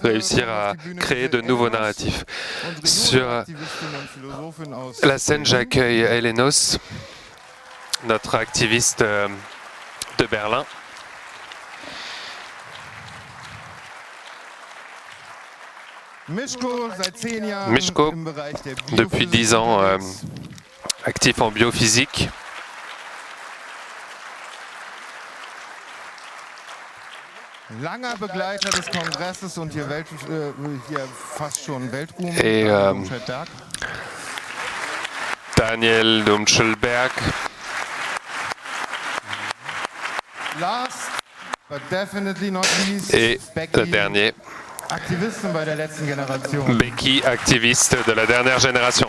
réussir à créer de nouveaux narratifs. Sur la scène, j'accueille Elenos, notre activiste de Berlin. Mischko, depuis 10 ans, actif en biophysique. Langer Begleiter des Kongresses und hier fast schon Weltruhm. Et Daniel Dumschelberg. Last, but definitely not least, Et le dernier, Aktivistin bei der letzten Generation. Becky, activiste de la dernière génération.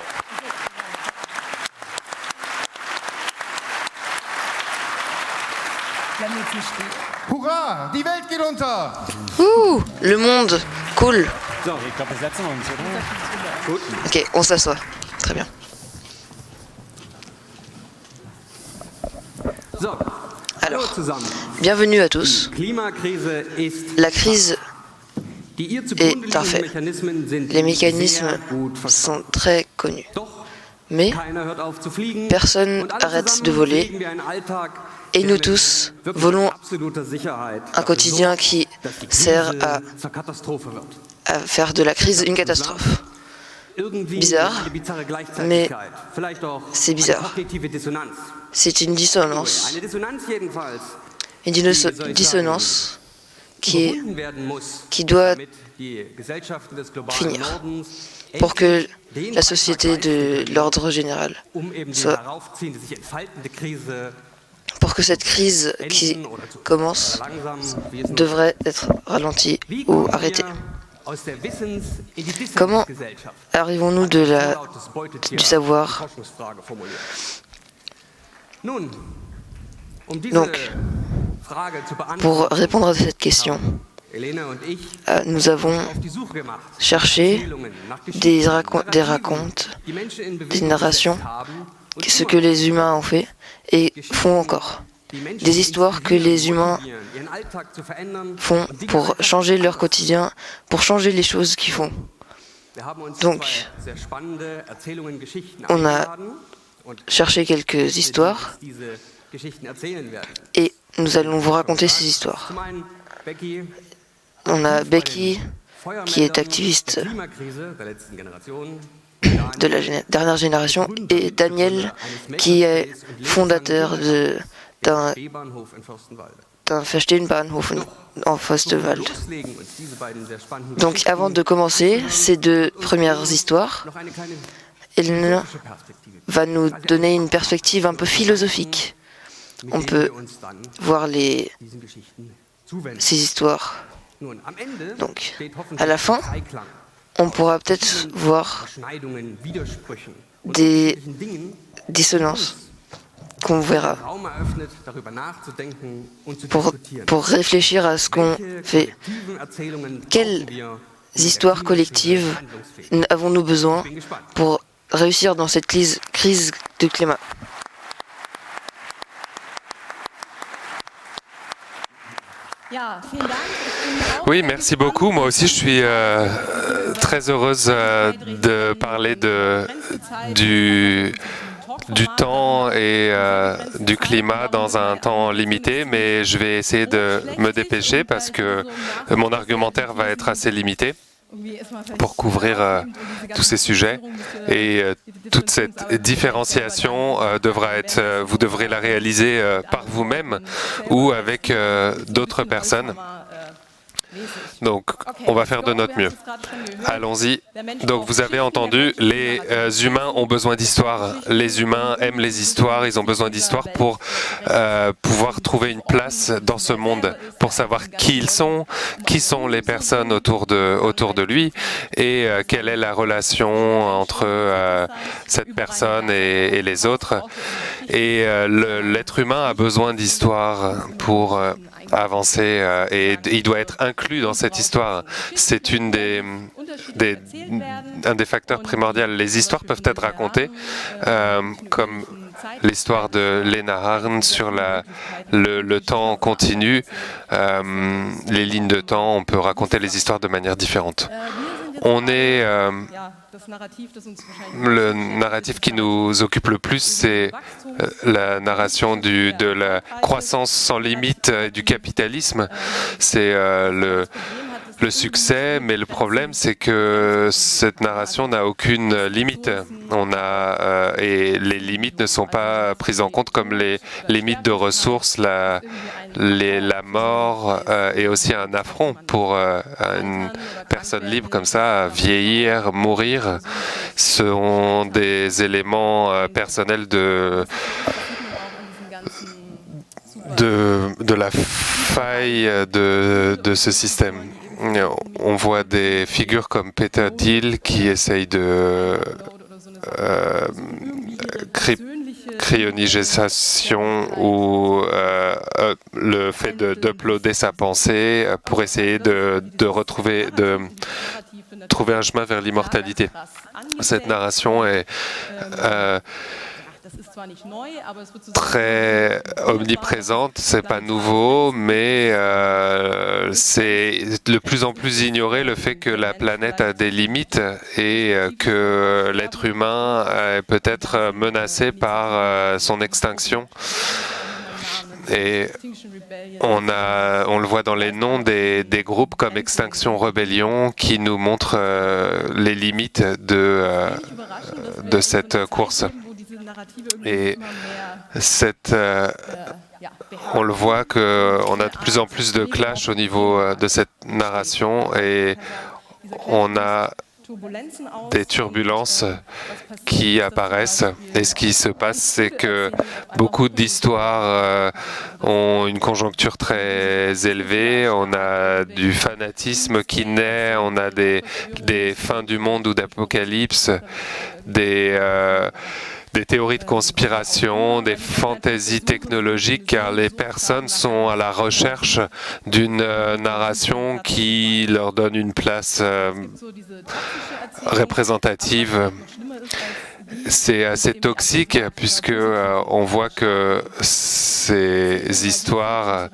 Hurra, die Welt geht unter! Le monde coule. Ok, on s'assoit. Très bien. Alors, bienvenue à tous. La crise est un fait. Les mécanismes sont très connus. Mais personne n'arrête de voler. Et nous tous volons un quotidien qui sert à faire de la crise une catastrophe. Bizarre, mais c'est bizarre. C'est une dissonance. Une dissonance qui doit finir pour que la société de l'ordre général soit... Pour que cette crise qui commence devrait être ralentie ou arrêtée. Comment arrivons-nous du savoir? Donc, pour répondre à cette question, nous avons cherché des racontes, des narrations, ce que les humains ont fait et font encore. Des histoires que les humains font pour changer leur quotidien, pour changer les choses qu'ils font. Donc, on a cherché quelques histoires et nous allons vous raconter ces histoires. On a Becky, qui est activiste de la dernière génération, et Daniel, qui est fondateur d'un Verstehbahnhof en Fürstenwald. Donc, avant de commencer ces deux premières histoires, il va nous donner une perspective un peu philosophique. On peut voir ces histoires. Donc, à la fin, on pourra peut-être voir des dissonances qu'on verra pour réfléchir à ce qu'on fait. Quelles histoires collectives avons-nous besoin pour réussir dans cette crise du climat? Oui, merci beaucoup. Moi aussi, je suis très heureuse de parler du temps et du climat dans un temps limité, mais je vais essayer de me dépêcher parce que mon argumentaire va être assez limité pour couvrir tous ces sujets. Et toute cette différenciation vous devrez la réaliser par vous-même ou avec d'autres personnes. Donc, on va faire de notre mieux. Allons-y. Donc, vous avez entendu, les humains ont besoin d'histoire. Les humains aiment les histoires. Ils ont besoin d'histoires pour pouvoir trouver une place dans ce monde, pour savoir qui ils sont, qui sont les personnes autour de lui et quelle est la relation entre cette personne et les autres. Et l'être humain a besoin d'histoire pour avancer et il doit être inclus dans cette histoire. C'est un des facteurs primordiaux. Les histoires peuvent être racontées comme l'histoire de Lena Harn sur le temps continu, les lignes de temps, on peut raconter les histoires de manière différente. On est le narratif qui nous occupe le plus, c'est la narration de la croissance sans limite du capitalisme. C'est le succès, mais le problème, c'est que cette narration n'a aucune limite. Et les limites ne sont pas prises en compte comme les limites de ressources, la mort et aussi un affront pour une personne libre comme ça, vieillir, mourir, sont des éléments personnels de la faille de ce système. On voit des figures comme Peter Thiel qui essayent de cryonisation ou le fait d'uploader sa pensée pour essayer de trouver un chemin vers l'immortalité. Cette narration est très omniprésente, c'est pas nouveau, mais c'est de plus en plus ignoré le fait que la planète a des limites et que l'être humain est peut-être menacé par son extinction. Et on le voit dans les noms des groupes comme Extinction Rebellion qui nous montrent les limites de cette course. Et on le voit qu'on a de plus en plus de clash au niveau de cette narration et on a des turbulences qui apparaissent. Et ce qui se passe, c'est que beaucoup d'histoires ont une conjoncture très élevée, on a du fanatisme qui naît, on a des fins du monde ou d'apocalypse, des théories de conspiration, des fantaisies technologiques, car les personnes sont à la recherche d'une narration qui leur donne une place représentative. C'est assez toxique puisque on voit que ces histoires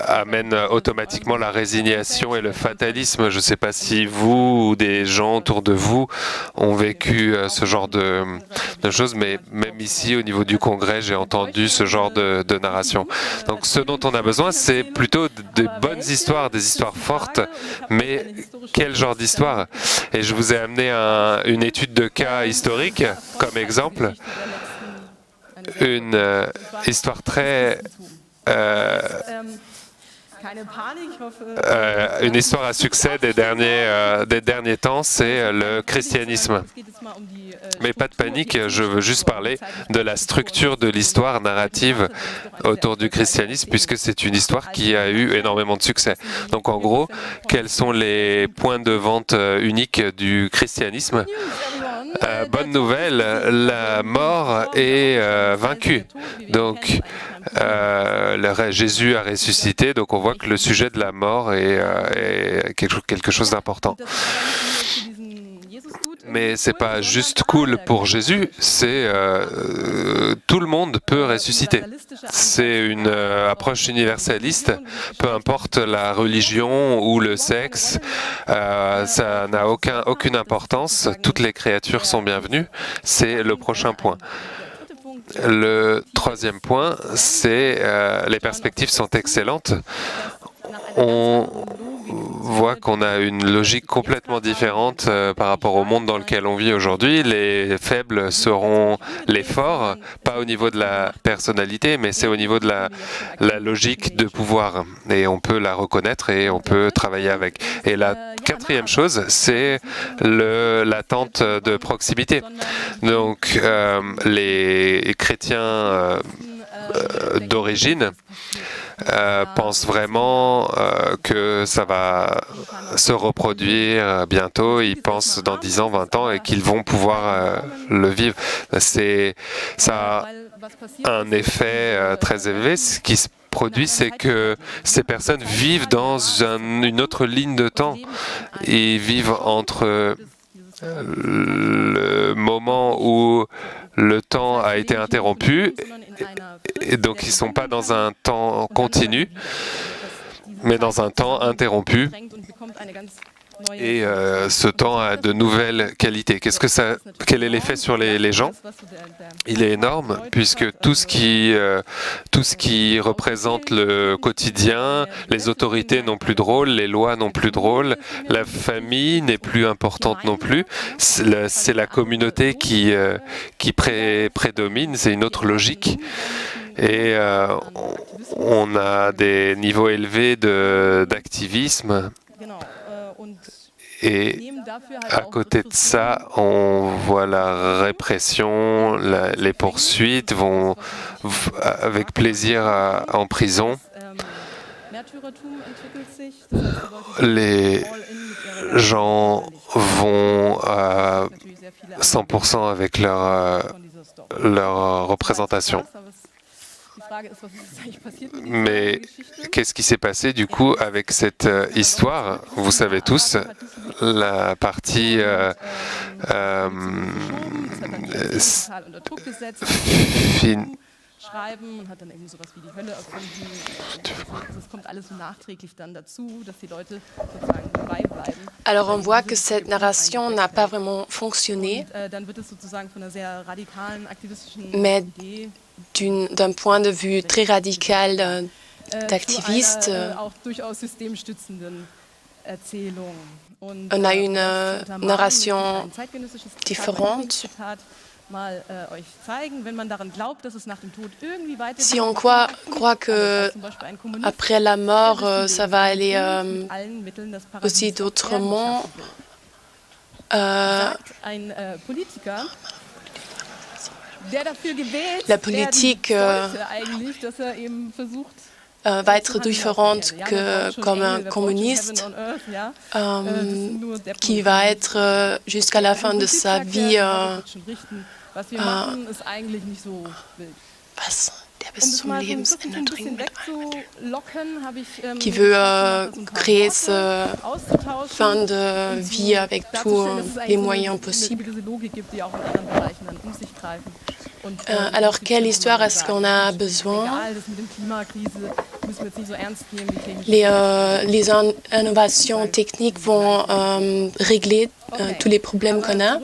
amène automatiquement la résignation et le fatalisme. Je ne sais pas si vous ou des gens autour de vous ont vécu ce genre de choses, mais même ici, au niveau du Congrès, j'ai entendu ce genre de narration. Donc ce dont on a besoin, c'est plutôt de bonnes histoires, des histoires fortes, mais quel genre d'histoire? Et je vous ai amené une étude de cas historique comme exemple, une histoire très une histoire à succès des derniers temps, c'est le christianisme. Mais pas de panique, je veux juste parler de la structure de l'histoire narrative autour du christianisme, puisque c'est une histoire qui a eu énormément de succès. Donc en gros, quels sont les points de vente uniques du christianisme? Bonne nouvelle, la mort est vaincue. Donc, Jésus a ressuscité, donc on voit que le sujet de la mort est quelque chose d'important. Mais c'est pas juste cool pour Jésus, c'est tout le monde peut ressusciter. C'est une approche universaliste, peu importe la religion ou le sexe, ça n'a aucune importance, toutes les créatures sont bienvenues, c'est le prochain point. Le troisième point, c'est les perspectives sont excellentes. On voit qu'on a une logique complètement différente par rapport au monde dans lequel on vit aujourd'hui. Les faibles seront les forts, pas au niveau de la personnalité, mais c'est au niveau de la logique de pouvoir. Et on peut la reconnaître et on peut travailler avec. Et la quatrième chose, c'est l'attente de proximité. Donc, les chrétiens d'origine pensent vraiment que ça va se reproduire bientôt. Ils pensent dans 10 ans, 20 ans et qu'ils vont pouvoir le vivre. Ça a un effet très élevé. Ce qui se produit, c'est que ces personnes vivent dans une autre ligne de temps. Ils vivent entre le moment où le temps a été interrompu, et donc ils ne sont pas dans un temps continu, mais dans un temps interrompu. Et ce temps a de nouvelles qualités. Quel est l'effet sur les gens? Il est énorme, puisque tout ce qui représente le quotidien, les autorités n'ont plus de rôle, les lois n'ont plus de rôle, la famille n'est plus importante non plus. C'est la communauté qui prédomine, c'est une autre logique. Et on a des niveaux élevés d'activisme. Et à côté de ça, on voit la répression, les poursuites vont avec plaisir en prison. Les gens vont à 100% avec leur représentation. Mais qu'est-ce qui s'est passé du coup avec cette histoire? Vous savez tous, la partie Alors on voit que cette narration n'a pas vraiment fonctionné, mais d'un point de vue très radical d'activiste, on a une narration différente. Si on croit que après la mort, ça va aller aussi d'autrement, la politique va être différente que comme un communiste qui va être jusqu'à la fin de sa vie qui veut créer ce fin de vie avec tous les moyens possibles. Alors, quelle histoire est-ce qu'on a besoin? Les innovations techniques vont régler tous les problèmes qu'on a,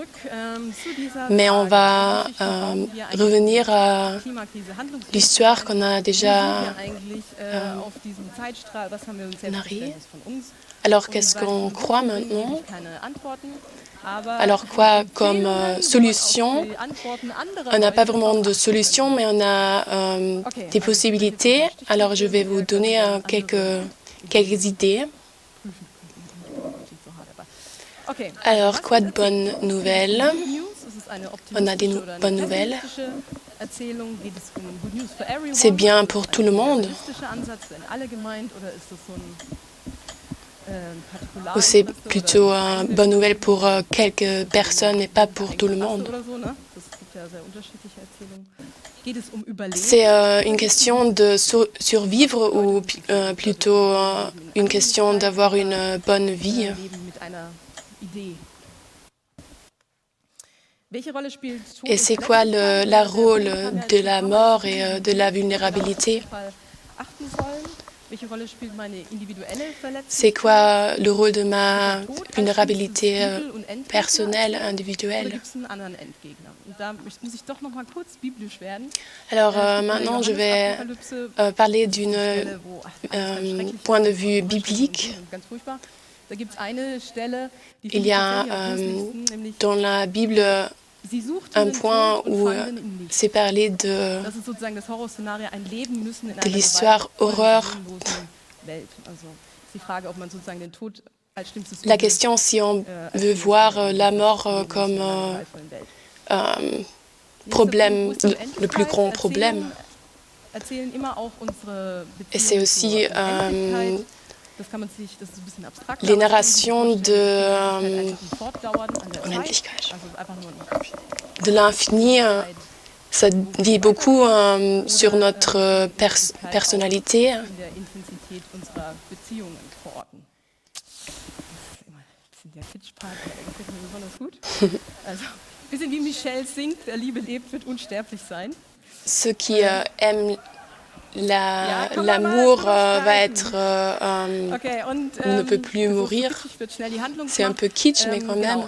mais on va revenir à l'histoire qu'on a déjà narrée. Alors, qu'est-ce qu'on croit maintenant? Alors quoi comme solution? On n'a pas vraiment de solution, mais on a des possibilités. Alors je vais vous donner quelques idées. Alors quoi de bonnes nouvelles? On a des bonnes nouvelles. C'est bien pour tout le monde. Ou c'est plutôt une bonne nouvelle pour quelques personnes et pas pour tout le monde? C'est une question de survivre ou plutôt une question d'avoir une bonne vie? Et c'est quoi le rôle de la mort et de la vulnérabilité? C'est quoi le rôle de ma vulnérabilité personnelle, individuelle? Alors maintenant, je vais parler d'un point de vue biblique. Il y a dans la Bible un point où c'est parlé de l'histoire horreur. La question si on veut voir la mort comme problème, le plus grand problème. Et c'est aussi les narrations de l'infini. Ça dit beaucoup sur notre personnalité. Ceux qui aiment l'amour va être ne peut plus mourir. C'est un peu kitsch, mais quand même.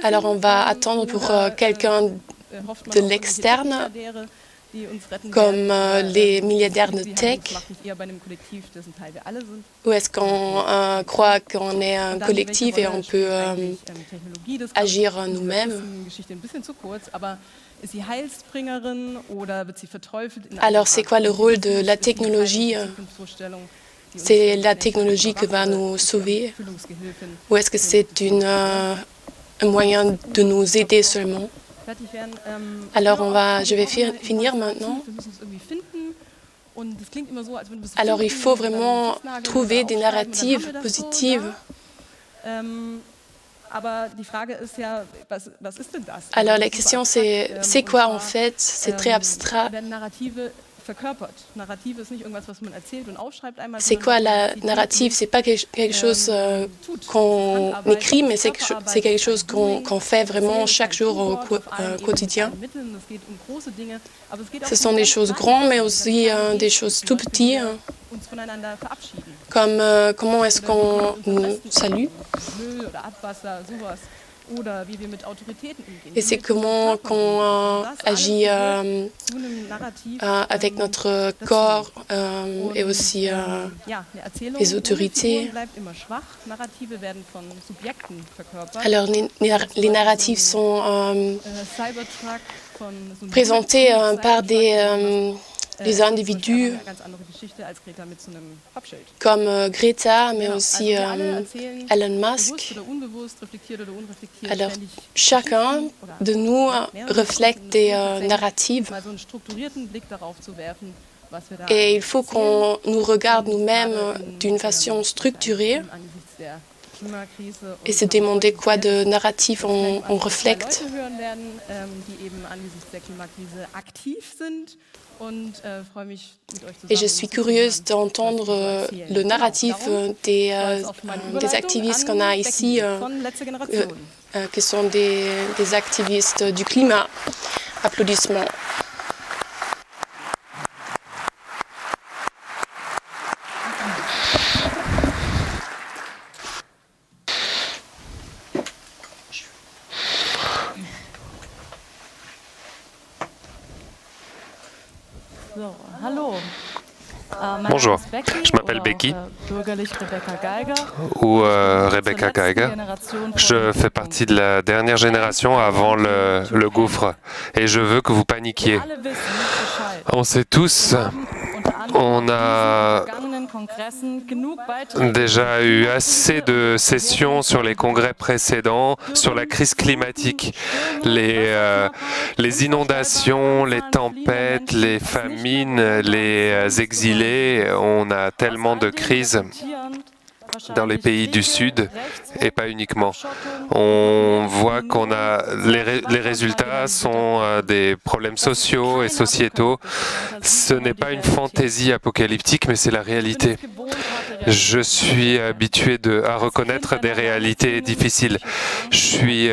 Alors on va attendre pour quelqu'un de l'externe, comme les milliardaires de tech, ou est-ce qu'on croit qu'on est un collectif et on peut agir nous-mêmes? Alors c'est quoi le rôle de la technologie? C'est la technologie qui va nous sauver, ou est-ce que c'est un moyen de nous aider seulement? Alors je vais finir maintenant. Alors il faut vraiment trouver des narratives positives. Alors la question c'est quoi en fait? C'est très abstrait. C'est quoi la narrative? C'est pas quelque chose qu'on écrit, mais c'est quelque chose qu'on fait vraiment chaque jour au quotidien. Ce sont des choses grandes, mais aussi des choses tout petites, comme comment est-ce qu'on nous salue. Et c'est comment qu'on agit avec notre corps et aussi les autorités. Alors les narratifs sont présentés par des individus comme Greta, mais aussi Elon Musk. Alors, chacun de nous reflète des narratives et il faut qu'on nous regarde nous-mêmes d'une façon structurée et se demander quoi de narratif on reflète. Et je suis curieuse d'entendre le narratif des activistes qu'on a ici, qui sont des activistes du climat. Applaudissements. Bonjour, je m'appelle Becky, ou Rebecca Geiger. Je fais partie de la dernière génération avant le gouffre et je veux que vous paniquiez. On sait tous, on a déjà eu assez de sessions sur les congrès précédents, sur la crise climatique, les inondations, les tempêtes, les famines, les exilés. On a tellement de crises dans les pays du Sud et pas uniquement. On voit qu'on a les résultats sont des problèmes sociaux et sociétaux. Ce n'est pas une fantaisie apocalyptique, mais c'est la réalité. Je suis habitué à reconnaître des réalités difficiles. Je suis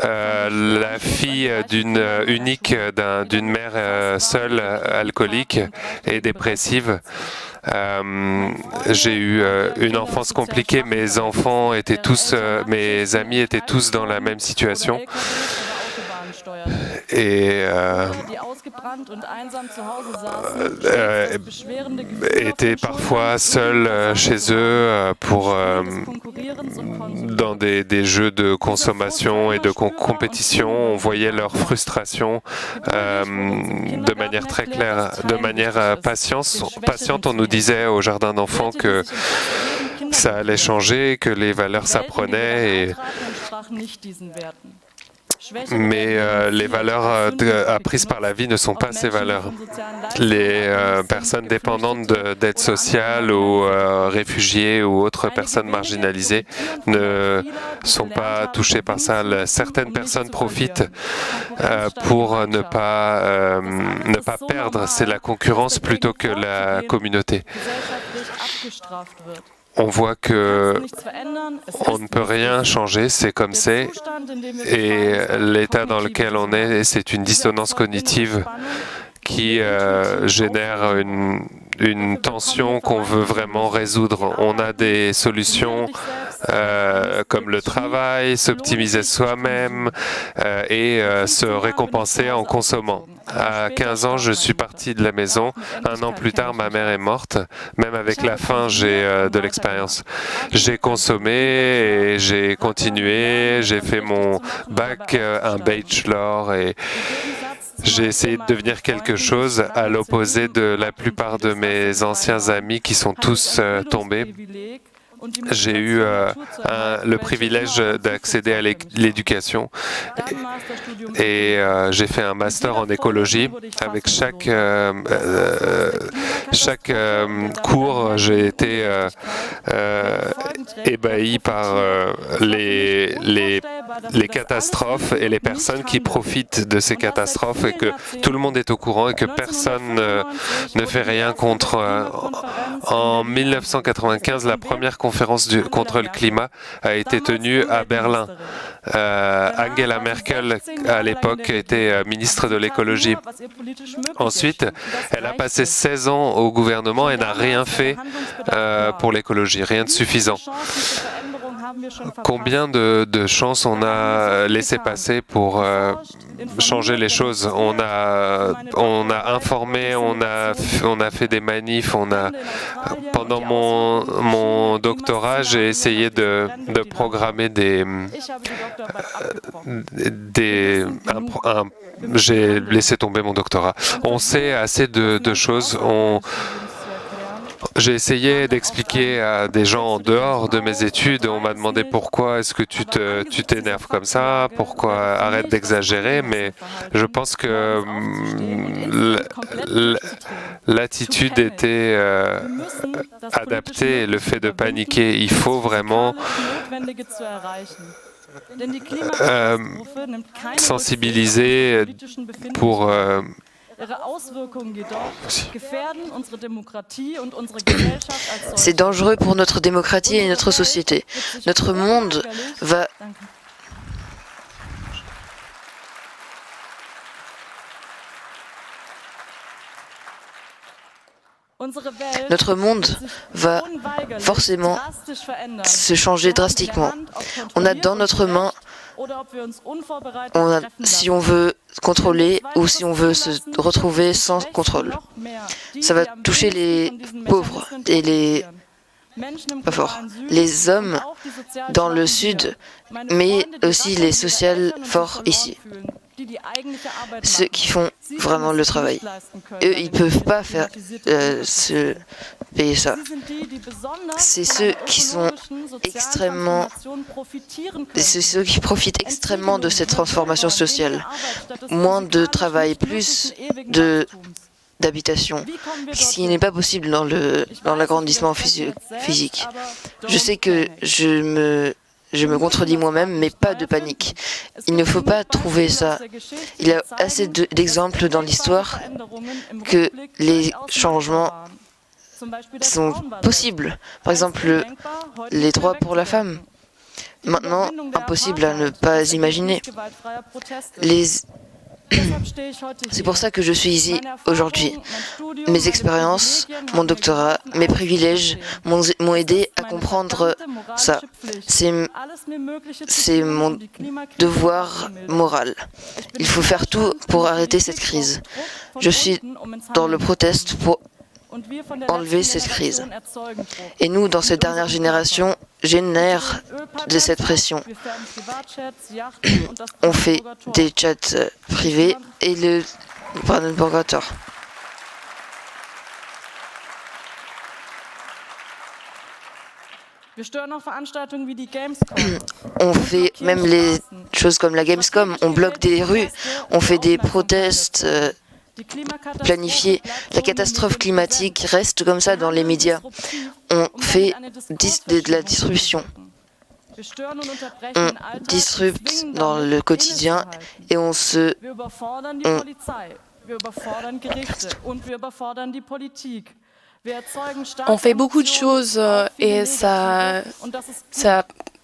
la fille d'une mère seule, alcoolique et dépressive. J'ai eu une enfance compliquée. Mes amis étaient tous dans la même situation. Et étaient parfois seuls chez eux dans des jeux de consommation et de compétition. On voyait leur frustration de manière très claire, de manière patiente. On nous disait au jardin d'enfants que ça allait changer, que les valeurs s'apprenaient. Mais les valeurs apprises par la vie ne sont pas ces valeurs. Les personnes dépendantes d'aide sociale ou réfugiés ou autres personnes marginalisées ne sont pas touchées par ça. Certaines personnes profitent pour ne pas perdre. C'est la concurrence plutôt que la communauté. on voit que on ne peut rien changer, c'est comme c'est, et l'état dans lequel on est, c'est une dissonance cognitive qui génère une tension qu'on veut vraiment résoudre. On a des solutions comme le travail, s'optimiser soi-même et se récompenser en consommant. À 15 ans, je suis parti de la maison. Un an plus tard, ma mère est morte. Même avec la faim, j'ai de l'expérience. J'ai consommé et j'ai continué. J'ai fait mon bac, un bachelor et j'ai essayé de devenir quelque chose à l'opposé de la plupart de mes anciens amis qui sont tous tombés. J'ai eu le privilège d'accéder à l'éducation et j'ai fait un master en écologie. Avec chaque cours, j'ai été ébahi par les catastrophes et les personnes qui profitent de ces catastrophes et que tout le monde est au courant et que personne ne fait rien contre. En 1995, la première conférence contre le climat a été tenue à Berlin. Angela Merkel, à l'époque, était ministre de l'écologie. Ensuite, elle a passé 16 ans au gouvernement et n'a rien fait pour l'écologie, rien de suffisant. Combien de chances on a laissé passer pour changer les choses? On a informé, on a fait des manifs, pendant mon doctorat, j'ai essayé de programmer j'ai laissé tomber mon doctorat. On sait assez de choses. J'ai essayé d'expliquer à des gens en dehors de mes études. On m'a demandé pourquoi est-ce que tu t'énerves comme ça, pourquoi arrête d'exagérer, mais je pense que l'attitude était adaptée, le fait de paniquer. Il faut vraiment sensibiliser pour C'est dangereux pour notre démocratie et notre société. Notre monde va... Notre monde va forcément se changer drastiquement. On a dans notre main, si on veut contrôler ou si on veut se retrouver sans contrôle. Ça va toucher les pauvres et les pas forts, les hommes dans le sud, mais aussi les sociales forts ici. Ceux qui font vraiment le travail. Eux, ils ne peuvent pas faire se payer ça. C'est ceux qui sont extrêmement... C'est ceux qui profitent extrêmement de cette transformation sociale. Moins de travail, plus d'habitation, ce qui n'est pas possible dans l'agrandissement physique. Je sais que je me contredis moi-même, mais pas de panique. Il ne faut pas trouver ça. Il y a assez d'exemples dans l'histoire que les changements sont possibles. Par exemple, les droits pour la femme. Maintenant, impossible à ne pas imaginer. C'est pour ça que je suis ici aujourd'hui. Mes expériences, mon doctorat, mes privilèges m'ont aidé à comprendre ça. C'est mon devoir moral. Il faut faire tout pour arrêter cette crise. Je suis dans le proteste pour enlever cette crise. Et nous, dans cette dernière génération, génère de cette pression. On fait des chats privés et le Brandenburger. On fait même les choses comme la Gamescom, on bloque des rues, on fait des protestes planifiés. La catastrophe climatique reste comme ça dans les médias. On fait de la disruption. On disrupte dans le quotidien et on On fait beaucoup de choses et ça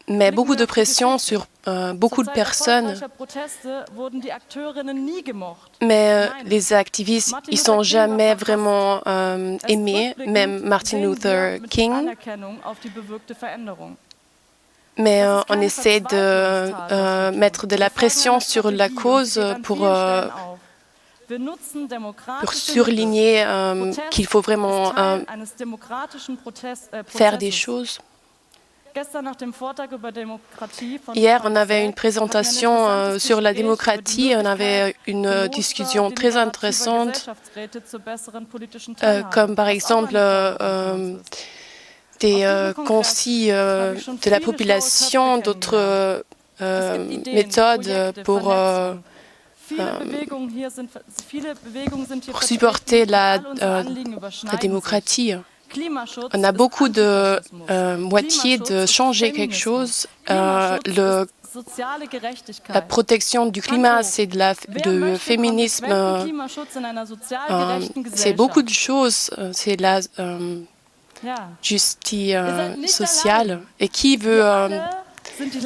met beaucoup de pression sur beaucoup de personnes. Mais les activistes, ils sont jamais vraiment aimés, même Martin Luther King. Mais on essaie de mettre de la pression sur la cause pour surligner qu'il faut vraiment faire des choses. Hier, on avait une présentation sur la démocratie, on avait une discussion très intéressante, comme par exemple des conseils de la population, d'autres méthodes pour supporter la démocratie. On a beaucoup de moitiés de changer quelque chose. La protection du climat, c'est de féminisme, c'est beaucoup de choses. C'est la justice sociale. Et qui veut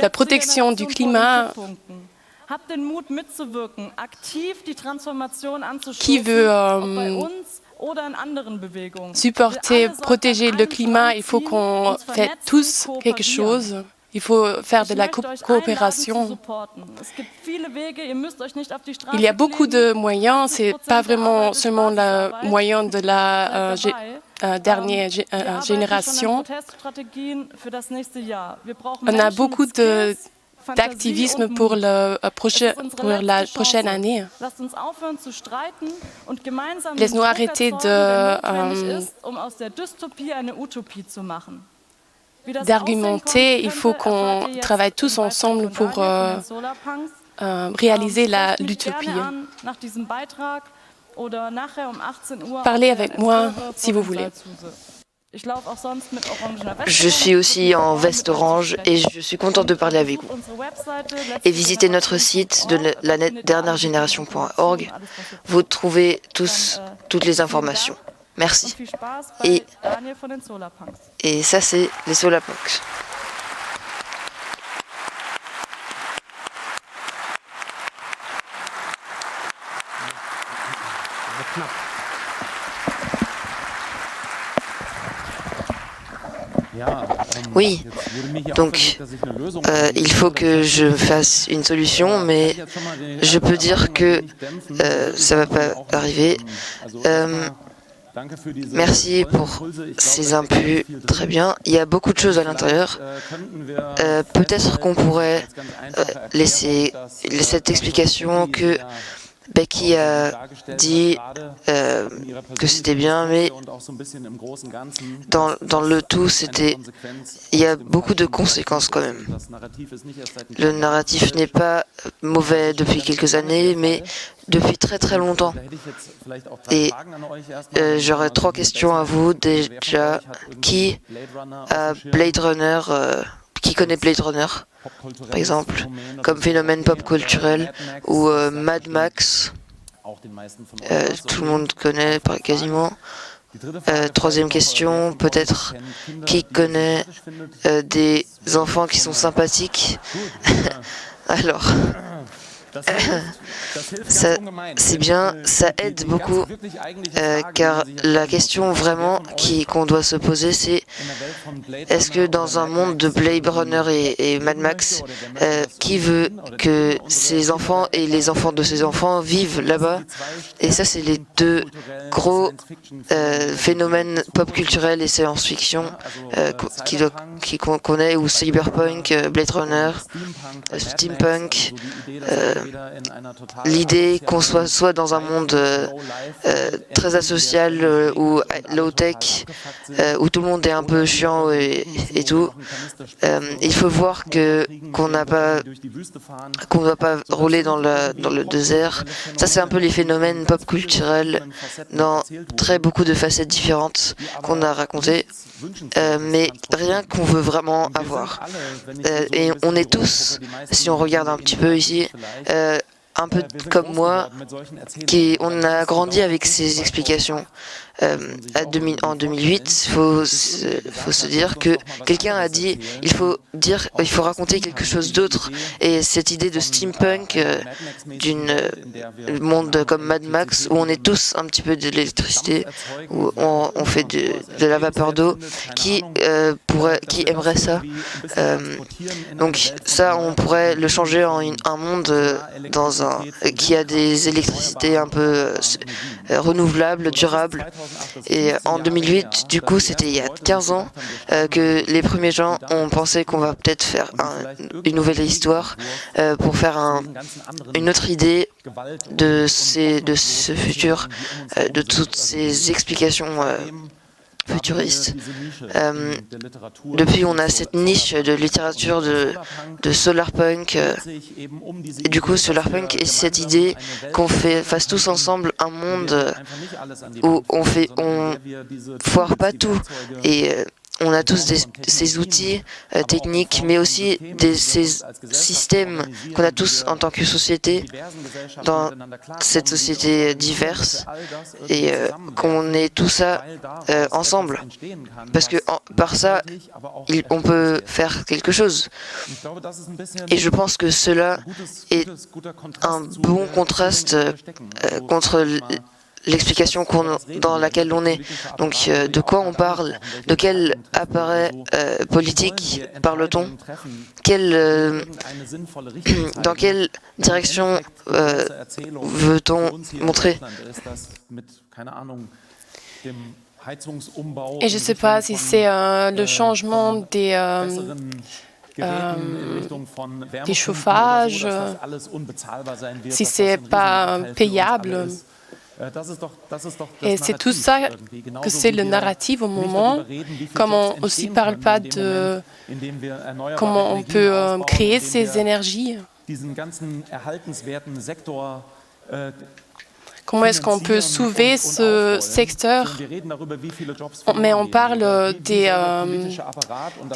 la protection du climat? Qui veut supporter, protéger le climat? Il faut qu'on fasse tous quelque chose. Il faut faire de la coopération. Il y a beaucoup de moyens. Ce n'est pas vraiment seulement le moyen de la dernière génération. On a beaucoup d'activisme pour la prochaine année. Laisse-nous arrêter d'argumenter. Il faut qu'on travaille tous ensemble pour réaliser l'utopie. Parlez avec moi si vous voulez. Je suis aussi en veste orange et je suis contente de parler avec vous. Et visitez notre site de la dernièregénération.org. Vous trouvez toutes les informations. Merci. Et ça, c'est les Solarpunks. Oui, donc il faut que je fasse une solution, mais je peux dire que ça ne va pas arriver. Merci pour ces inputs, très bien. Il y a beaucoup de choses à l'intérieur. Peut-être qu'on pourrait laisser cette explication que Becky a dit que c'était bien, mais dans le tout, il y a beaucoup de conséquences quand même. Le narratif n'est pas mauvais depuis quelques années, mais depuis très très longtemps. Et j'aurais 3 questions à vous déjà. Qui a Blade Runner qui connaît Blade Runner, par exemple, comme phénomène pop culturel, ou Mad Max, tout le monde connaît quasiment. 3e question, peut-être, qui connaît des enfants qui sont sympathiques? Alors, c'est bien, ça aide beaucoup, car la question vraiment qu'on doit se poser, c'est est-ce que dans un monde de Blade Runner et Mad Max, qui veut que ses enfants et les enfants de ses enfants vivent là-bas? Et ça, c'est les 2 gros phénomènes pop culturels et science-fiction qu'on connaît, ou cyberpunk, Blade Runner, steampunk. L'idée qu'on soit dans un monde très asocial ou low-tech, où tout le monde est un peu chiant et tout, il faut voir qu'on ne doit pas rouler dans le désert. Ça, c'est un peu les phénomènes pop culturels dans très beaucoup de facettes différentes qu'on a racontées, mais rien qu'on veut vraiment avoir. Et on est tous, si on regarde un petit peu ici, un peu comme moi, on a grandi avec ces explications. En 2008, il faut se dire que quelqu'un a dit il faut raconter quelque chose d'autre. Et cette idée de steampunk, d'une monde comme Mad Max, où on est tous un petit peu de l'électricité, où on fait de la vapeur d'eau, qui aimerait ça. Donc ça, on pourrait le changer en un monde qui a des électricités un peu renouvelables, durables. Et en 2008, du coup, c'était il y a 15 ans que les premiers gens ont pensé qu'on va peut-être faire une nouvelle histoire pour faire une autre idée de ce futur, de toutes ces explications futuriste. Depuis, on a cette niche de littérature de solarpunk. Et du coup, solarpunk est cette idée qu'on fasse tous ensemble un monde où on foire pas tout. Et on a tous ces outils techniques, mais aussi ces systèmes qu'on a tous en tant que société, dans cette société diverse, et qu'on ait tout ça ensemble. Parce que par ça, on peut faire quelque chose. Et je pense que cela est un bon contraste contre l'explication dans laquelle on est. Donc, de quoi on parle? De quel appareil politique parle-t-on? Dans quelle direction veut-on montrer? Et je ne sais pas si c'est le changement des chauffages, si c'est pas payable. Et c'est tout ça que c'est le narratif au moment, comme on aussi parle pas de comment on peut créer ces énergies. Comment est-ce qu'on peut sauver ce secteur? Mais on parle des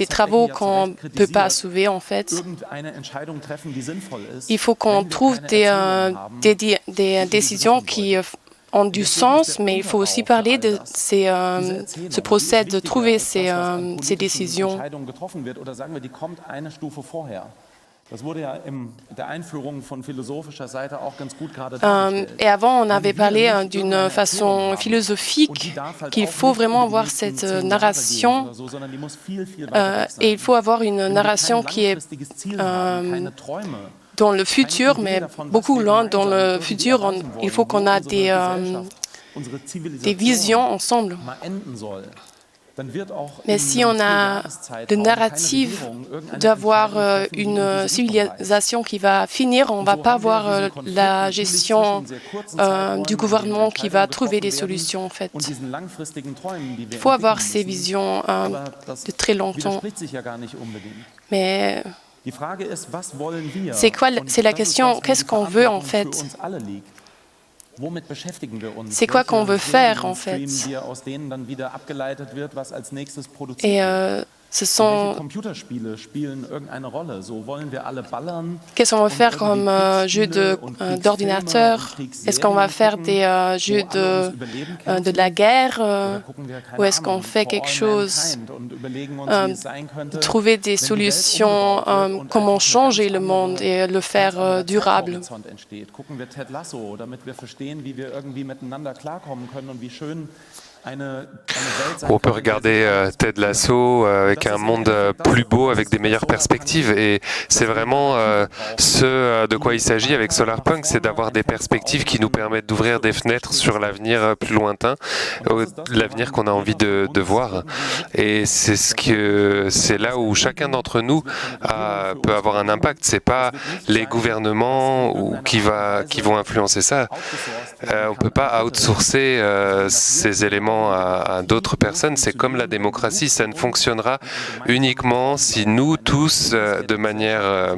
travaux qu'on ne peut pas sauver, en fait. Il faut qu'on trouve des décisions qui ont du sens, mais il faut aussi parler de ce procès de trouver ces décisions. Et avant, on avait parlé d'une façon philosophique qu'il faut vraiment avoir cette narration et il faut avoir une narration qui est dans le futur, mais beaucoup loin dans le futur. Il faut qu'on ait des visions ensemble. Mais si on a le narratif d'avoir une civilisation qui va finir, on ne va pas avoir la gestion du gouvernement qui va trouver des solutions, en fait. Il faut avoir ces visions de très longtemps. Mais c'est la question, qu'est-ce qu'on veut, en fait? C'est quoi qu'on veut faire, en fait? Et ce sont... Qu'est-ce qu'on va faire comme jeu d'ordinateur? Est-ce qu'on va faire des jeux de la guerre? Ou est-ce qu'on fait quelque chose? Trouver des solutions, comment changer le monde et le faire durable. On peut regarder Ted Lasso avec un monde plus beau, avec des meilleures perspectives. Et c'est vraiment ce de quoi il s'agit avec Solarpunk, c'est d'avoir des perspectives qui nous permettent d'ouvrir des fenêtres sur l'avenir plus lointain, l'avenir qu'on a envie de voir. Et c'est là où chacun d'entre nous peut avoir un impact. C'est pas les gouvernements qui vont influencer ça. On peut pas outsourcer ces éléments seulement à d'autres personnes. C'est comme la démocratie, ça ne fonctionnera uniquement si nous tous, de manière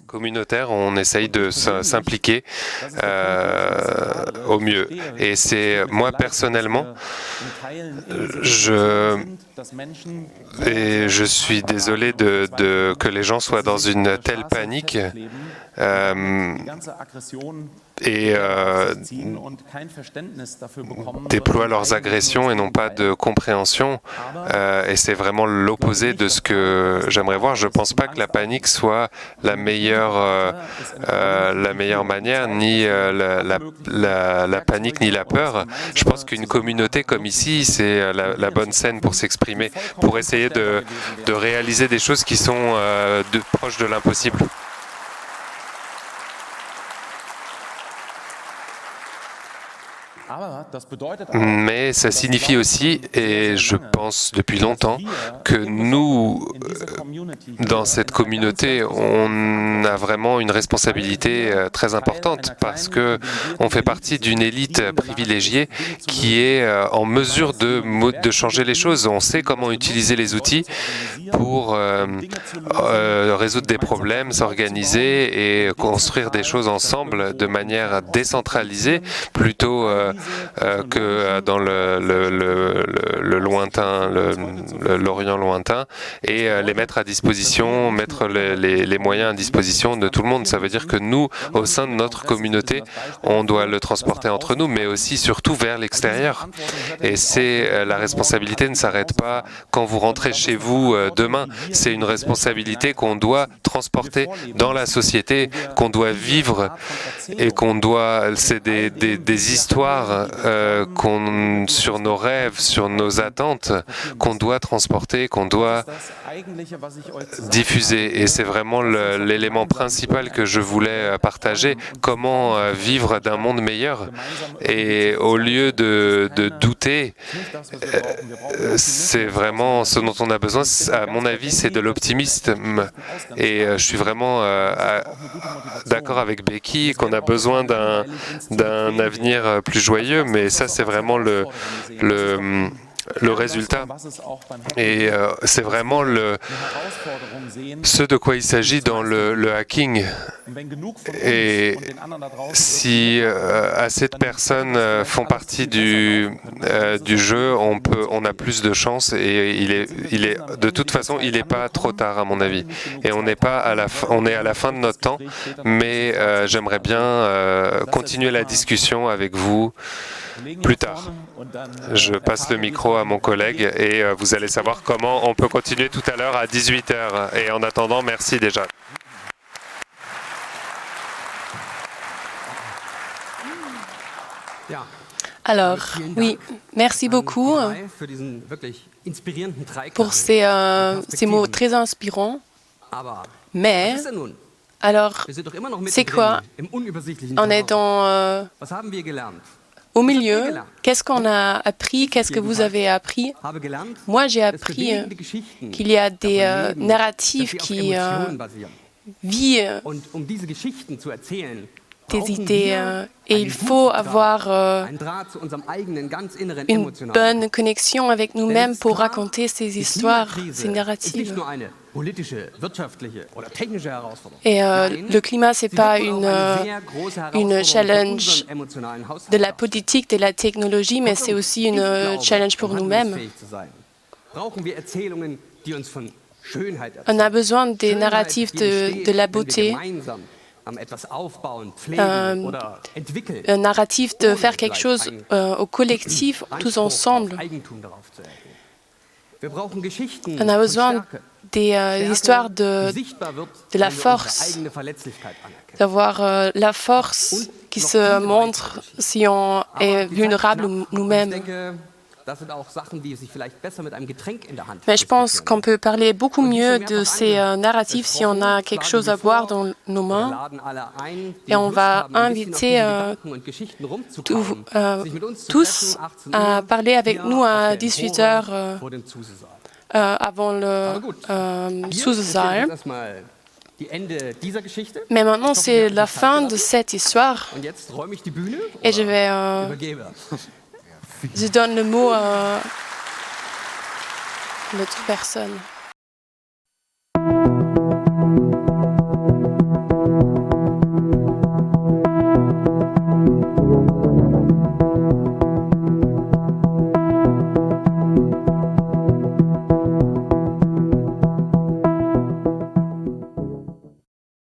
communautaire, on essaye de s'impliquer au mieux. Et c'est moi personnellement, je suis désolé que les gens soient dans une telle panique et déploient leurs agressions et n'ont pas de compréhension. Et c'est vraiment l'opposé de ce que j'aimerais voir. Je ne pense pas que la panique soit la meilleure manière, ni la panique, ni la peur. Je pense qu'une communauté comme ici, c'est la bonne scène pour s'exprimer, pour essayer de réaliser des choses qui sont proches de l'impossible. Mais ça signifie aussi, et je pense depuis longtemps, que nous, dans cette communauté, on a vraiment une responsabilité très importante parce que on fait partie d'une élite privilégiée qui est en mesure de changer les choses. On sait comment utiliser les outils pour résoudre des problèmes, s'organiser et construire des choses ensemble de manière décentralisée, plutôt que dans le lointain, l'Orient lointain, et les mettre à disposition, mettre les moyens à disposition de tout le monde. Ça veut dire que nous, au sein de notre communauté, on doit le transporter entre nous, mais aussi surtout vers l'extérieur. Et la responsabilité ne s'arrête pas quand vous rentrez chez vous demain. C'est une responsabilité qu'on doit transporter dans la société, qu'on doit vivre et c'est des histoires sur nos rêves, sur nos attentes, qu'on doit transporter, qu'on doit diffuser. Et c'est vraiment l'élément principal que je voulais partager. Comment vivre d'un monde meilleur. Et au lieu de douter, c'est vraiment ce dont on a besoin. À mon avis, c'est de l'optimisme. Et je suis vraiment d'accord avec Becky qu'on a besoin d'un avenir plus joyeux, mais ça, c'est vraiment le résultat. Et c'est vraiment ce de quoi il s'agit dans le hacking. Et si assez de personnes font partie du jeu, on a plus de chances. Et de toute façon, il n'est pas trop tard à mon avis. Et on est à la fin de notre temps, mais j'aimerais bien continuer la discussion avec vous plus tard. Je passe le micro à mon collègue et vous allez savoir comment on peut continuer tout à l'heure à 18h. Et en attendant, merci déjà. Alors, oui, merci beaucoup pour ces mots très inspirants. Mais, alors, c'est quoi? On est au milieu. Qu'est-ce qu'on a appris? Qu'est-ce que vous avez appris? Moi, j'ai appris qu'il y a des narratifs qui vivent des idées et il faut avoir une bonne connexion avec nous-mêmes pour raconter ces histoires, ces narratifs. Et le climat, ce n'est pas une challenge de la politique, de la technologie, mais c'est aussi une challenge pour nous-mêmes. On a besoin des narratifs de la beauté, un narratif de faire quelque chose au collectif, tous ensemble. On a besoin des histoires de la force, d'avoir la force qui se montre si on est vulnérable nous-mêmes. Mais je pense qu'on peut parler beaucoup mieux de ces narratifs si on a quelque chose à boire dans nos mains. Et on va inviter tous à parler avec nous à 18h avant le sous-saal. Mais maintenant, c'est la fin de cette histoire. Et je vais je donne le mot à l'autre personne.